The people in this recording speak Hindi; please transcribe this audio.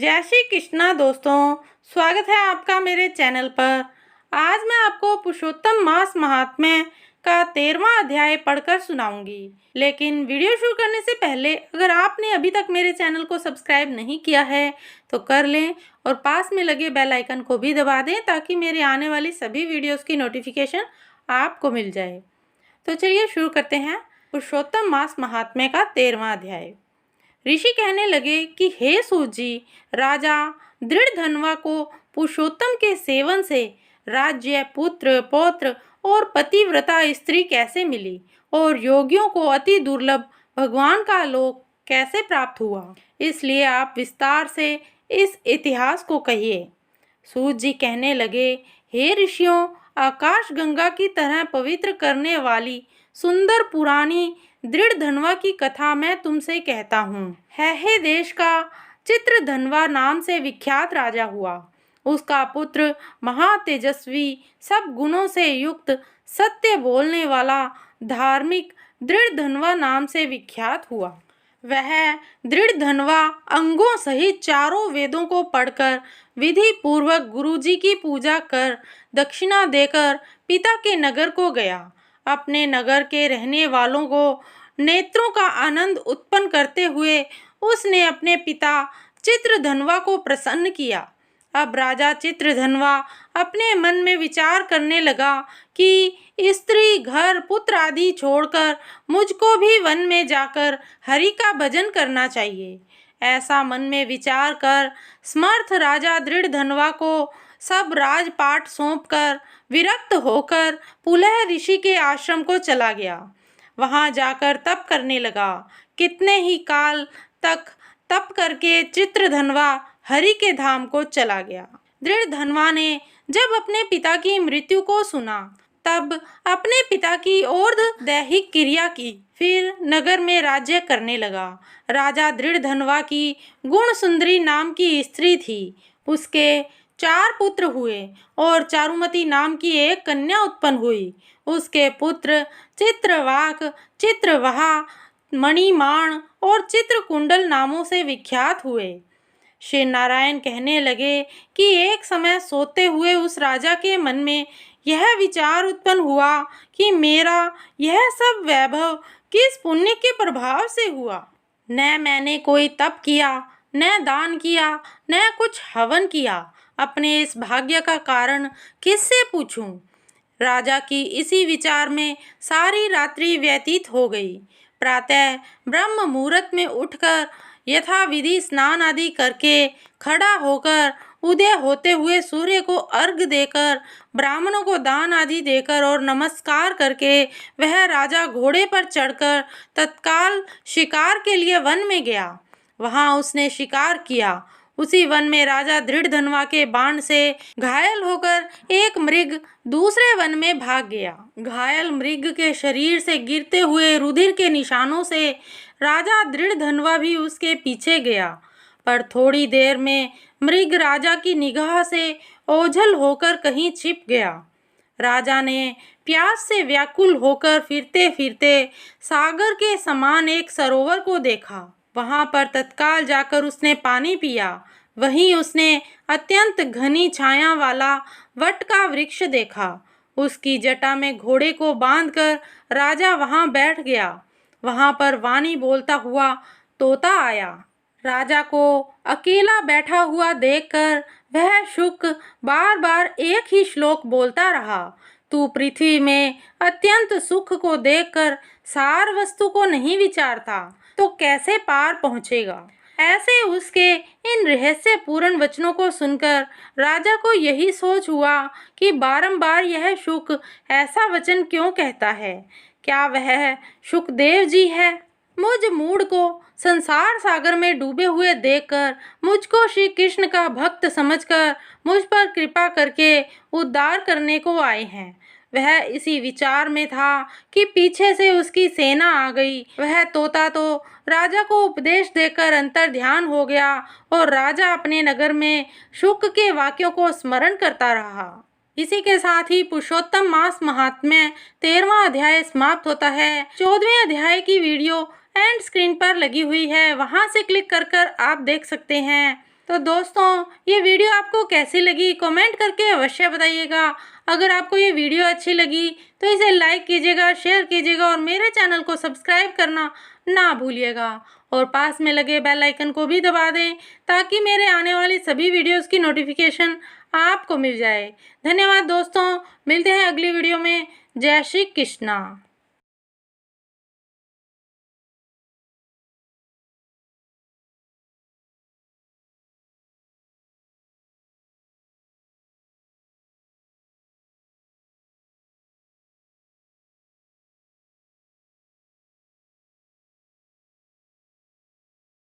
जय श्री कृष्णा दोस्तों, स्वागत है आपका मेरे चैनल पर। आज मैं आपको पुरुषोत्तम मास महात्म्य का 13वां अध्याय पढ़कर सुनाऊंगी। लेकिन वीडियो शुरू करने से पहले अगर आपने अभी तक मेरे चैनल को सब्सक्राइब नहीं किया है तो कर लें और पास में लगे बेल आइकन को भी दबा दें ताकि मेरे आने वाली सभी वीडियोस की नोटिफिकेशन आपको मिल जाए। तो चलिए शुरू करते हैं पुरुषोत्तम मास महात्म्य का 13वां अध्याय। ऋषि कहने लगे कि हे सूत जी, राजा दृढ़धनवा को पुरुषोत्तम के सेवन से राज्य, पुत्र, पौत्र और पतिव्रता स्त्री कैसे मिली और योगियों को अति दुर्लभ भगवान का लोक कैसे प्राप्त हुआ, इसलिए आप विस्तार से इस इतिहास को कहिए। सूत जी कहने लगे, हे ऋषियों, आकाश गंगा की तरह पवित्र करने वाली सुंदर पुरानी दृढ़धनवा की कथा मैं तुमसे कहता हूँ। है देश का चित्रधनवा नाम से विख्यात राजा हुआ। उसका पुत्र महातेजस्वी, सब गुणों से युक्त, सत्य बोलने वाला, धार्मिक दृढ़धनवा नाम से विख्यात हुआ। वह दृढ़धनवा अंगों सहित चारों वेदों को पढ़कर विधि पूर्वक गुरुजी की पूजा कर दक्षिणा देकर पिता के नगर को गया। अपने नगर के रहने वालों को नेत्रों का आनंद उत्पन्न करते हुए उसने अपने पिता चित्रधनवा को प्रसन्न किया। अब राजा चित्रधनवा अपने मन में विचार करने लगा कि स्त्री, घर, पुत्र आदि छोड़कर मुझको भी वन में जाकर हरि का भजन करना चाहिए। ऐसा मन में विचार कर समर्थ राजा दृढ़धनवा को सब राजपाट सौंपकर विरक्त होकर पुलह ऋषि के आश्रम को चला गया। वहां जाकर तप करने लगा। कितने ही काल तक तप करके चित्रधनवा हरि के धाम को चला गया। दृढ़धनवा ने जब अपने पिता की मृत्यु को सुना तब अपने पिता की ओर्ध दैहिक क्रिया की, फिर नगर में राज्य करने लगा। राजा दृढ़धनवा की गुण सुंदरी नाम की स्त्री थी। उसके 4 पुत्र हुए और चारुमती नाम की एक कन्या उत्पन्न हुई। उसके पुत्र चित्रवाक, चित्रवाहा, मणिमाण और चित्रकुंडल नामों से विख्यात हुए। श्री नारायण कहने लगे कि एक समय सोते हुए उस राजा के मन में यह विचार उत्पन्न हुआ कि मेरा यह सब वैभव किस पुण्य के प्रभाव से हुआ। न मैंने कोई तप किया, न दान किया, न कुछ हवन किया। अपने इस भाग्य का कारण किससे पूछूं? राजा की इसी विचार में सारी रात्रि व्यतीत हो गई। प्रातः ब्रह्म मुहूर्त में उठकर यथाविधि स्नान आदि करके खड़ा होकर उदय होते हुए सूर्य को अर्घ्य देकर ब्राह्मणों को दान आदि देकर और नमस्कार करके वह राजा घोड़े पर चढ़कर तत्काल शिकार के लिए वन में गया। वहां उसने शिकार किया। उसी वन में राजा दृढ़धनवा के बाण से घायल होकर एक मृग दूसरे वन में भाग गया। घायल मृग के शरीर से गिरते हुए रुधिर के निशानों से राजा दृढ़धनवा भी उसके पीछे गया, पर थोड़ी देर में मृग राजा की निगाह से ओझल होकर कहीं छिप गया। राजा ने प्यास से व्याकुल होकर फिरते फिरते सागर के समान एक सरोवर को देखा। वहां पर तत्काल जाकर उसने पानी पिया। वहीं उसने अत्यंत घनी छाया वाला वट का वृक्ष देखा। उसकी जटा में घोड़े को बांधकर राजा वहां बैठ गया। वहां पर वाणी बोलता हुआ तोता आया। राजा को अकेला बैठा हुआ देखकर वह शुक बार बार एक ही श्लोक बोलता रहा, तू पृथ्वी में अत्यंत सुख को देखकर सार वस्तु को नहीं विचारता तो कैसे पार पहुँचेगा। ऐसे उसके इन रहस्यपूर्ण वचनों को सुनकर राजा को यही सोच हुआ कि बारंबार यह शुक ऐसा वचन क्यों कहता है। क्या वह शुकदेव जी है? मुझ मूढ़ को संसार सागर में डूबे हुए देखकर मुझको श्री कृष्ण का भक्त समझकर मुझ पर कृपा करके उद्धार करने को आए हैं। वह इसी विचार में था कि पीछे से उसकी सेना आ गई। वह तोता तो राजा को उपदेश देकर अंतर ध्यान हो गया और राजा अपने नगर में शुक के वाक्यों को स्मरण करता रहा। इसी के साथ ही पुरुषोत्तम मास महात्म्य 13वां अध्याय समाप्त होता है। 14वें अध्याय की वीडियो एंड स्क्रीन पर लगी हुई है, वहां से क्लिक कर आप देख सकते हैं। तो दोस्तों ये वीडियो आपको कैसी लगी कमेंट करके अवश्य बताइएगा। अगर आपको ये वीडियो अच्छी लगी तो इसे लाइक कीजिएगा, शेयर कीजिएगा और मेरे चैनल को सब्सक्राइब करना ना भूलिएगा। और पास में लगे बेल आइकन को भी दबा दें ताकि मेरे आने वाली सभी वीडियोस की नोटिफिकेशन आपको मिल जाए। धन्यवाद दोस्तों, मिलते हैं अगली वीडियो में। जय श्री कृष्णा।